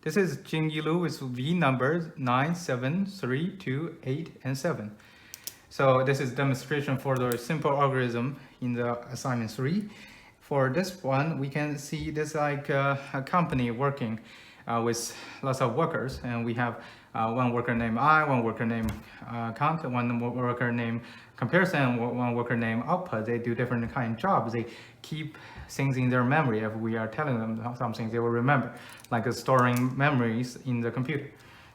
This is Jingyi Lu with V numbers 9, 7, 3, 2, 8, and 7. So this is demonstration for the simple algorithm in the assignment 3. For this one, we can see this like a company working with lots of workers, and we have one worker named I, one worker named count, one worker named comparison, one worker named output. They do different kind of jobs. They keep things in their memory. If we are telling them something, they will remember, like storing memories in the computer.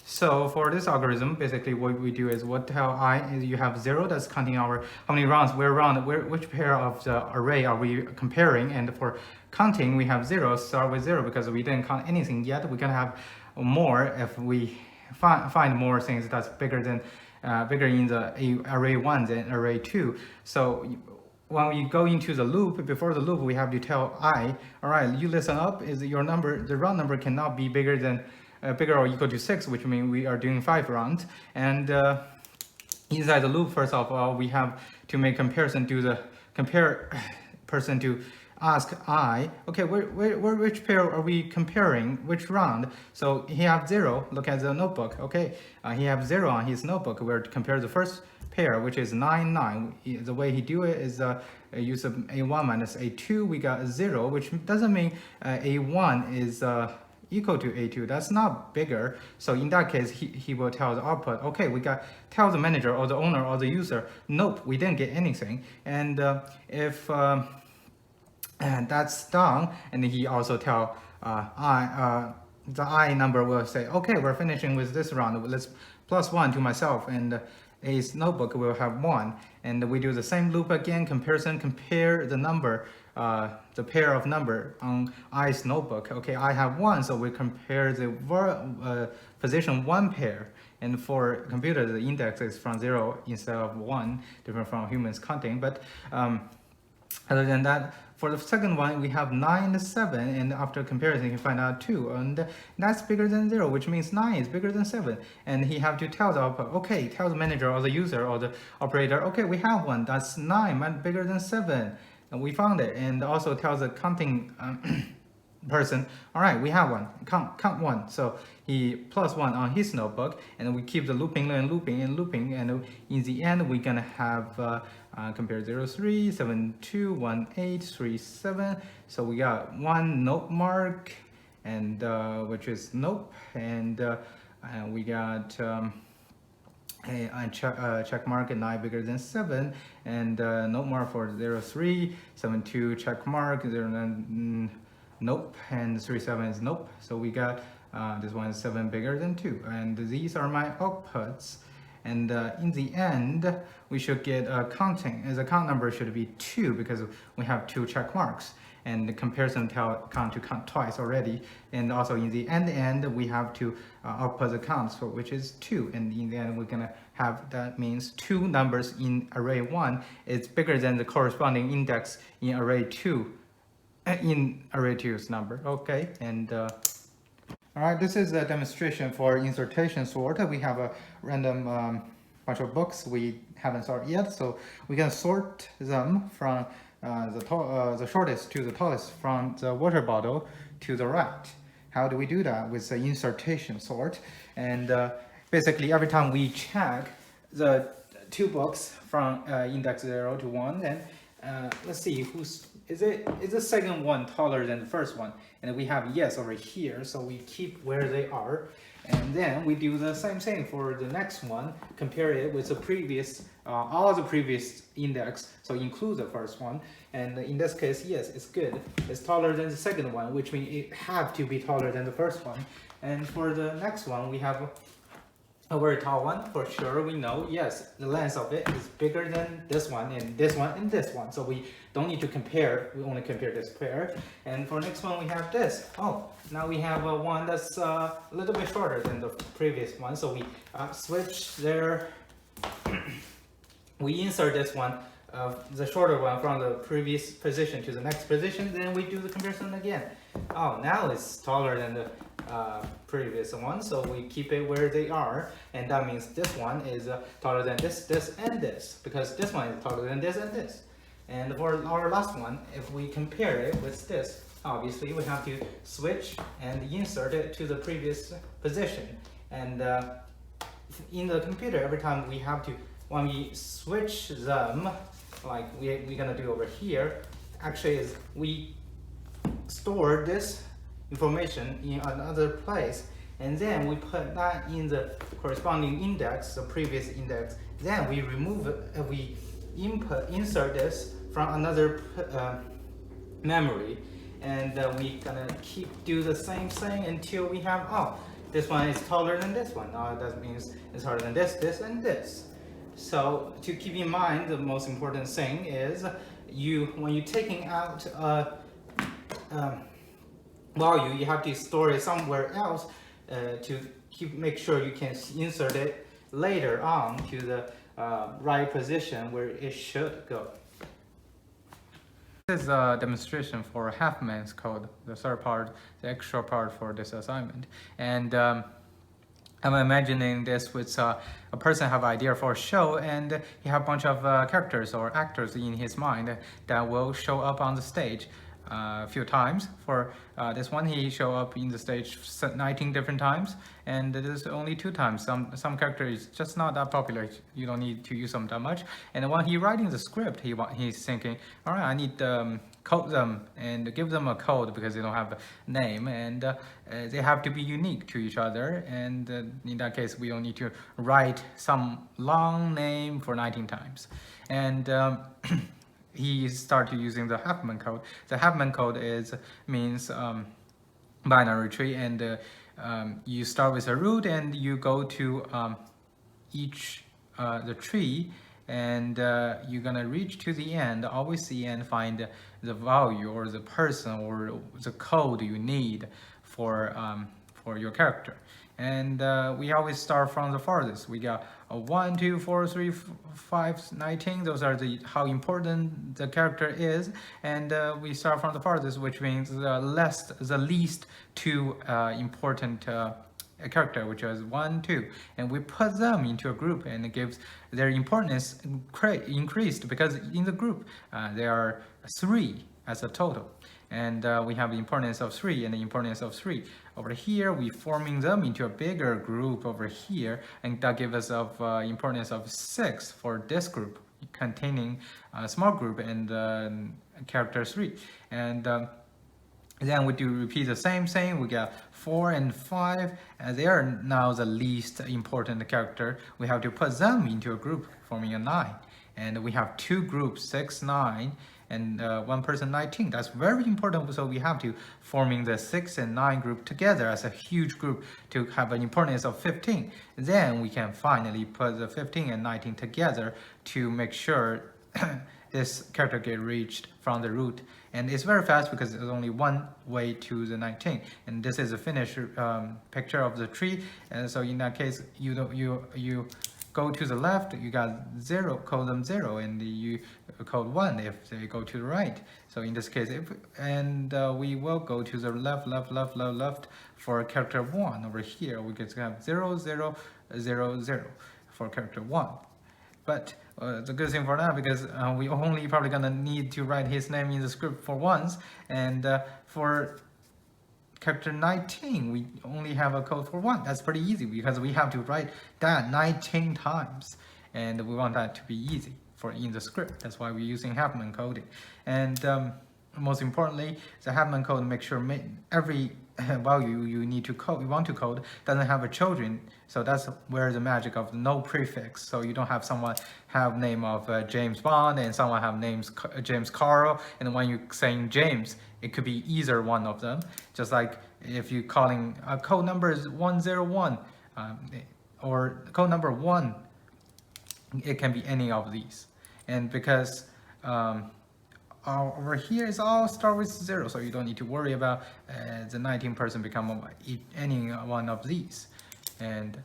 So for this algorithm, basically what we do is what tell I is you have 0, that's counting our how many rounds we're around, which pair of the array are we comparing, and for counting we have 0, start with 0 because we didn't count anything yet. We can have more if we find more things that's bigger than bigger in the array 1 than array 2. So when we go into the loop, before the loop we have to tell I, all right, you listen up, is your number, the round number cannot be bigger than bigger or equal to 6, which means we are doing 5 rounds. And inside the loop, first of all, we have to make comparison to the compare person to ask I, okay, which pair are we comparing, which round? So he have 0, look at the notebook, okay, he have 0 on his notebook. We're to compare the first pair, which is 9, 9. The way he do it is use of A1 minus A2, we got 0, which doesn't mean A1 is equal to A2, that's not bigger. So in that case, he will tell the output, okay, we got tell the manager or the owner or the user, nope, we didn't get anything. And if and that's done, and he also tell the I number will say, okay, we're finishing with this round, let's plus 1 to myself, and A's notebook will have 1. And we do the same loop again, comparison, compare the number, the pair of number on I's notebook. Okay, I have 1, so we compare the position 1 pair. And for computer, the index is from 0 instead of 1, different from humans counting. But other than that, for the second one, we have 9 and 7, and after comparison, you find out 2, and that's bigger than 0, which means 9 is bigger than 7. And he have to tell the output, okay, tell the manager or the user or the operator, okay, we have 1, that's 9, much bigger than 7, and we found it. And also tell the counting person, all right, we have 1, count 1. So he plus 1 on his notebook, and we keep the looping and looping and looping, and in the end we're gonna have compare 0, 3, 7, 2, 1, 8, 3, 7. So we got 1 nope mark, and which is nope, and we got a check mark and 9 bigger than 7, and nope mark for 0, 3, 7, 2 check mark, 0, 9, nope, and 3, 7 is nope. So we got this one is 7 bigger than 2, and these are my outputs. And in the end, we should get counting, as a count number should be 2 because we have 2 check marks. And the comparison count to count twice already. And also in the end, we have to output the counts, for which is 2. And in the end, we're gonna have, that means 2 numbers in array 1 is bigger than the corresponding index in array 2, in array 2's number, okay? And all right, this is a demonstration for insertion sort. We have a random bunch of books we haven't sorted yet, so we can sort them from the shortest to the tallest, from the water bottle to the right. How do we do that? With the insertion sort. And basically every time we check the 2 books from index 0 to 1, then let's see is the second one taller than the first one, and we have yes over here, so we keep where they are. And then we do the same thing for the next one, compare it with the previous all the previous index, so include the first one. And in this case, yes, it's good, it's taller than the second one, which means it have to be taller than the first one. And for the next one, we have a very tall one, for sure. We know, yes, the length of it is bigger than this one and this one and this one, so we don't need to compare, we only compare this pair. And for next one, we have this. Oh, now we have one that's a little bit shorter than the previous one, so we switch there. We insert this one, the shorter one, from the previous position to the next position, then we do the comparison again. Oh, now it's taller than the previous one, so we keep it where they are, and that means this one is taller than this, this, and this, because this one is taller than this and this. And for our last one, if we compare it with this, obviously we have to switch and insert it to the previous position. And in the computer, every time we have to, when we switch them, like we're gonna do over here, actually is we store this information in another place, and then we put that in the corresponding index, the previous index. Then we remove it, we insert this from another memory, and we gonna do the same thing until we have, oh, this one is taller than this one. That means it's harder than this, this, and this. So to keep in mind, the most important thing is when you're taking out a value, you have to store it somewhere else to make sure you can insert it later on to the right position where it should go. This is a demonstration for Huffman's code, the third part, the extra part for this assignment. And I'm imagining this with a person have idea for a show, and he have a bunch of characters or actors in his mind that will show up on the stage a few times. For this one, he show up in the stage 19 different times, and there's only 2 times. Some character is just not that popular. You don't need to use them that much. And when he writing the script, he's thinking, all right, I need code them and give them a code because they don't have a name, and they have to be unique to each other. And in that case, we don't need to write some long name for 19 times. And he started using the Huffman code. The Huffman code means binary tree, and you start with a root and you go to each the tree, and you're gonna reach to the end, always the end, find the value or the person or the code you need for your character. And we always start from the farthest. We got 1, 2, 4, 3, 5, 19. Those are how important the character is, and we start from the farthest, which means the least 2 important character, which is 1, 2, and we put them into a group, and it gives their importance increased because in the group there are 3 as a total. And we have the importance of 3 and the importance of 3. Over here, we forming them into a bigger group over here, and that gives us of importance of 6 for this group, containing a small group and character 3. And then we do repeat the same thing. We got 4 and 5, and they are now the least important character. We have to put them into a group, forming a 9. And we have 2 groups, 6, 9, and 1 person 19. That's very important. So we have to forming the 6 and 9 group together as a huge group to have an importance of 15. Then we can finally put the 15 and 19 together to make sure this character get reached from the root. And it's very fast because there's only one way to the 19. And this is a finished picture of the tree. And so in that case, you go to the left, you got 0, call them 0, and you code 1 if they go to the right. So in this case, we will go to the left for character 1. Over here, we get to have 0, 0, 0, 0 for character 1. But the good thing for that, because we only probably gonna need to write his name in the script for once, and for character 19, we only have a code for 1. That's pretty easy because we have to write that 19 times, and we want that to be easy in the script. That's why we're using Huffman coding. And most importantly, the Huffman code makes sure every value you want to code doesn't have a children. So that's where the magic of no prefix. So you don't have someone have name of James Bond and someone have names James Carl, and when you're saying James, it could be either one of them. Just like if you're calling code number is 101 or code number 1, it can be any of these. And because over here is all start with 0, so you don't need to worry about the 19 person become any one of these. And